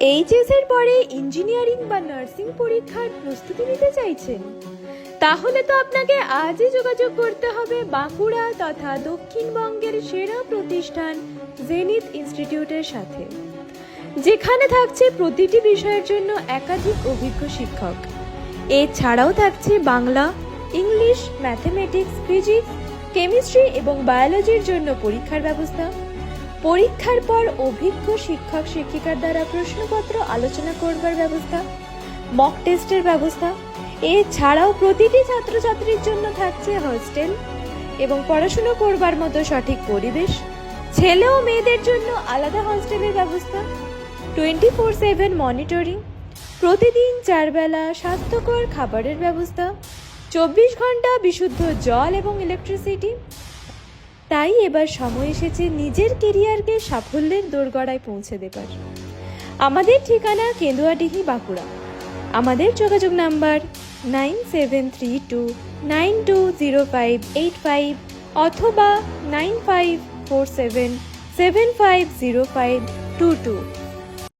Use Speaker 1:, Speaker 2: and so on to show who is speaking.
Speaker 1: HS এর পরে engineering বা নার্সিং পরীক্ষার প্রস্তুতি নিতে চাইছেন? তাহলে তো আপনাকে আজই যোগাযোগ করতে হবে বাঁকুড়া তথা দক্ষিণবঙ্গের সেরা প্রতিষ্ঠান জেনিথ ইনস্টিটিউটের সাথে, যেখানে থাকছে প্রতিটি বিষয়ের জন্য একাধিক অভিজ্ঞ শিক্ষক। এছাড়াও থাকছে Bangla, English, mathematics, physics, chemistry এবং বায়োলজির জন্য পরীক্ষার ব্যবস্থা। পরীক্ষার পর অভিজ্ঞ শিক্ষক শিক্ষিকার দ্বারা প্রশ্নপত্র আলোচনা করবার ব্যবস্থা, মক টেস্টের ব্যবস্থা। এছাড়াও প্রতিটি ছাত্রছাত্রীর জন্য থাকছে হস্টেল এবং পড়াশুনো করবার মতো সঠিক পরিবেশ। ছেলে ও মেয়েদের জন্য আলাদা হস্টেলের ব্যবস্থা, 24/7 মনিটরিং, প্রতিদিন 4 বেলা স্বাস্থ্যকর খাবারের ব্যবস্থা, 24 ঘন্টা বিশুদ্ধ জল এবং ইলেকট্রিসিটি। তাই এবার সময় এসেছে নিজের কেরিয়ারকে সাফল্যের দোরগড়ায় পৌঁছে দেবার। আমাদের ঠিকানা কেন্দুয়াডিহি, বাঁকুড়া। আমাদের যোগাযোগ নাম্বার 9732920585 অথবা 9547750522।